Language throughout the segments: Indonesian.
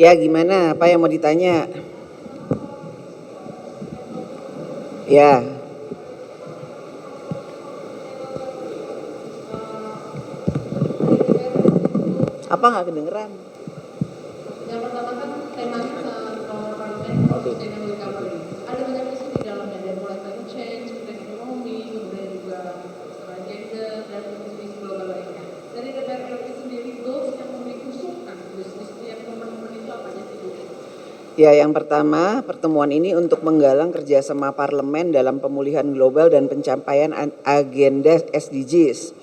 Ya, gimana? Apa yang mau ditanya? Ya. Apa nggak kedengeran? Yang pertama kan temanya parlemen sustainable recovery. Ada banyak isu di dalamnya, dari mulai climate change, kemudian ekonomi, kemudian juga masalah gender dan isu-isu global lainnya. Dari DPR RI sendiri, goals yang mau diusulkan di setiap momen-momen itu apa aja sih, Bu? Ya, yang pertama, pertemuan ini untuk menggalang kerjasama parlemen dalam pemulihan global dan pencapaian agenda SDGs.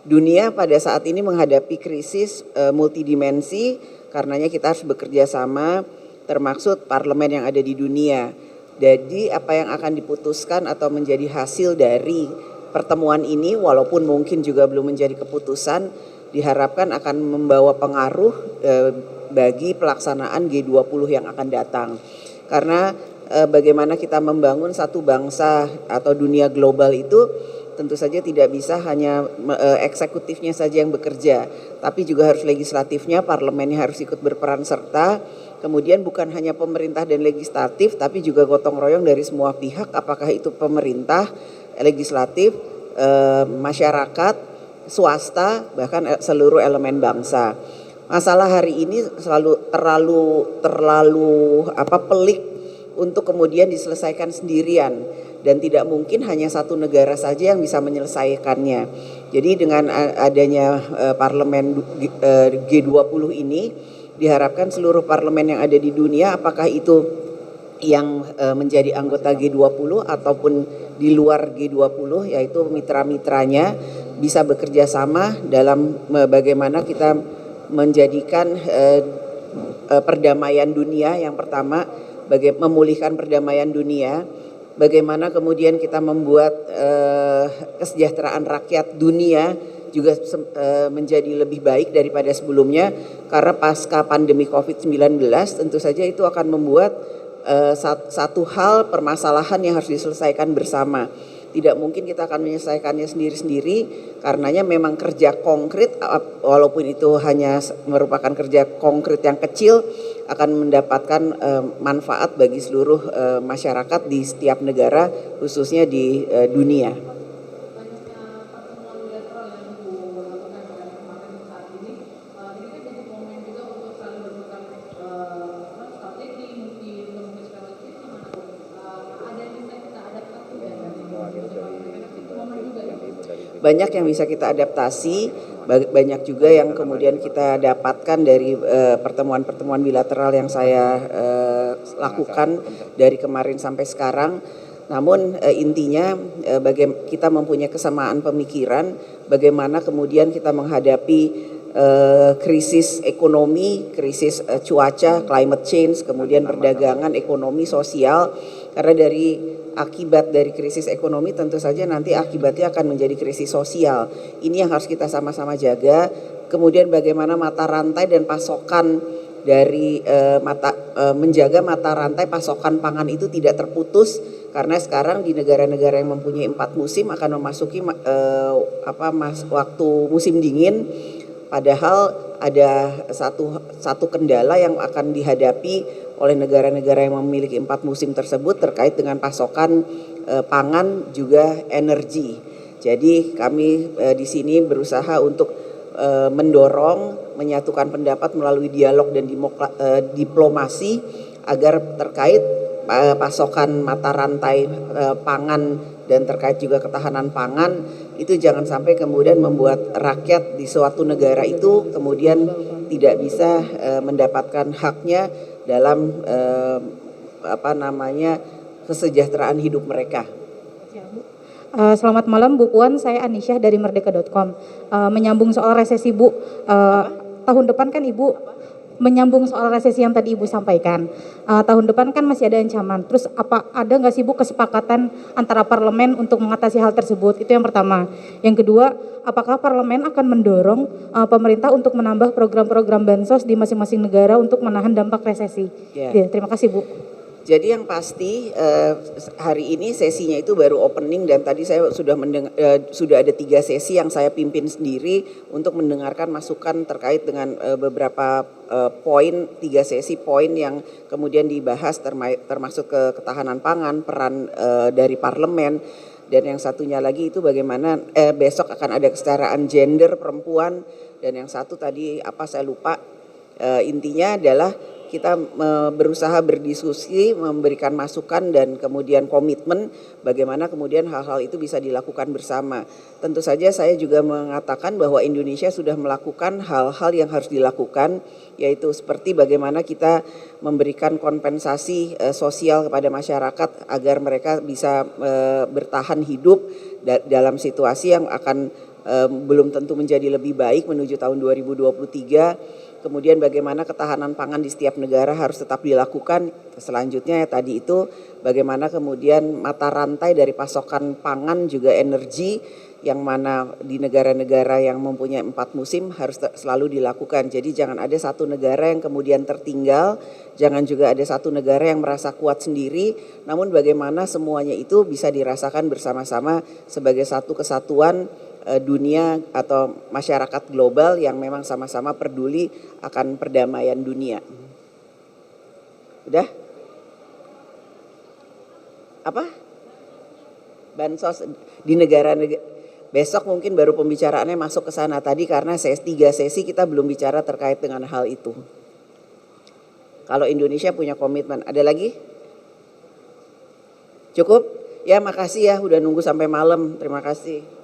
Dunia pada saat ini menghadapi krisis multidimensi, karenanya kita harus bekerja sama, termasuk parlemen yang ada di dunia. Jadi apa yang akan diputuskan atau menjadi hasil dari pertemuan ini, walaupun mungkin juga belum menjadi keputusan, diharapkan akan membawa pengaruh bagi pelaksanaan G20 yang akan datang. Karena bagaimana kita membangun satu bangsa atau dunia global itu tentu saja tidak bisa hanya eksekutifnya saja yang bekerja, tapi juga harus legislatifnya, parlemennya harus ikut berperan serta. Kemudian bukan hanya pemerintah dan legislatif, tapi juga gotong royong dari semua pihak, apakah itu pemerintah, legislatif, masyarakat, swasta, bahkan seluruh elemen bangsa. Masalah hari ini selalu terlalu pelik untuk kemudian diselesaikan sendirian, dan tidak mungkin hanya satu negara saja yang bisa menyelesaikannya. Jadi dengan adanya parlemen G20 ini diharapkan seluruh parlemen yang ada di dunia, apakah itu yang menjadi anggota G20 ataupun di luar G20, yaitu mitra-mitranya, bisa bekerja sama dalam bagaimana kita menjadikan perdamaian dunia. Yang pertama, memulihkan perdamaian dunia, bagaimana kemudian kita membuat kesejahteraan rakyat dunia juga menjadi lebih baik daripada sebelumnya, karena pasca pandemi COVID-19 tentu saja itu akan membuat satu hal permasalahan yang harus diselesaikan bersama. Tidak mungkin kita akan menyelesaikannya sendiri-sendiri, karenanya memang kerja konkret, walaupun itu hanya merupakan kerja konkret yang kecil, akan mendapatkan manfaat bagi seluruh masyarakat di setiap negara, khususnya di dunia. Banyak yang bisa kita adaptasi, banyak juga yang kemudian kita dapatkan dari pertemuan-pertemuan bilateral yang saya lakukan dari kemarin sampai sekarang. Namun intinya kita mempunyai kesamaan pemikiran, bagaimana kemudian kita menghadapi krisis ekonomi, krisis cuaca, climate change, kemudian perdagangan, ekonomi, sosial. Karena akibat dari krisis ekonomi tentu saja nanti akibatnya akan menjadi krisis sosial. Ini yang harus kita sama-sama jaga. Kemudian bagaimana mata rantai dan pasokan dari menjaga mata rantai pasokan pangan itu tidak terputus, karena sekarang di negara-negara yang mempunyai 4 musim akan memasuki waktu musim dingin, padahal ada satu kendala yang akan dihadapi oleh negara-negara yang memiliki 4 musim tersebut terkait dengan pasokan pangan juga energi. Jadi kami di sini berusaha untuk mendorong, menyatukan pendapat melalui dialog dan diplomasi agar terkait pasokan mata rantai pangan dan terkait juga ketahanan pangan itu jangan sampai kemudian membuat rakyat di suatu negara itu kemudian tidak bisa mendapatkan haknya dalam kesejahteraan hidup mereka. Selamat malam Bu Puan, saya Anisyah dari merdeka.com. Menyambung soal resesi Bu, tahun depan kan Ibu menyambung soal resesi yang tadi Ibu sampaikan. Tahun depan kan masih ada ancaman. Terus ada nggak sih Bu kesepakatan antara parlemen untuk mengatasi hal tersebut? Itu yang pertama. Yang kedua, apakah parlemen akan mendorong pemerintah untuk menambah program-program bansos di masing-masing negara untuk menahan dampak resesi? Yeah. Ya, terima kasih Bu. Jadi yang pasti hari ini sesinya itu baru opening dan tadi saya sudah ada 3 sesi yang saya pimpin sendiri untuk mendengarkan masukan terkait dengan beberapa poin, 3 sesi poin yang kemudian dibahas termasuk ketahanan pangan, peran dari parlemen, dan yang satunya lagi itu bagaimana besok akan ada kesetaraan gender perempuan, dan yang satu tadi apa saya lupa, intinya adalah kita berusaha berdiskusi, memberikan masukan dan kemudian komitmen bagaimana kemudian hal-hal itu bisa dilakukan bersama. Tentu saja saya juga mengatakan bahwa Indonesia sudah melakukan hal-hal yang harus dilakukan, yaitu seperti bagaimana kita memberikan kompensasi sosial kepada masyarakat agar mereka bisa bertahan hidup dalam situasi yang akan belum tentu menjadi lebih baik menuju tahun 2023. Kemudian bagaimana ketahanan pangan di setiap negara harus tetap dilakukan. Selanjutnya ya tadi itu bagaimana kemudian mata rantai dari pasokan pangan juga energi yang mana di negara-negara yang mempunyai 4 musim harus selalu dilakukan. Jadi jangan ada satu negara yang kemudian tertinggal, jangan juga ada satu negara yang merasa kuat sendiri, namun bagaimana semuanya itu bisa dirasakan bersama-sama sebagai satu kesatuan dunia atau masyarakat global yang memang sama-sama peduli akan perdamaian dunia. Udah? Apa? Bansos di negara-negara. Besok mungkin baru pembicaraannya masuk ke sana tadi karena 3 sesi kita belum bicara terkait dengan hal itu. Kalau Indonesia punya komitmen. Ada lagi? Cukup? Ya makasih ya udah nunggu sampai malam. Terima kasih.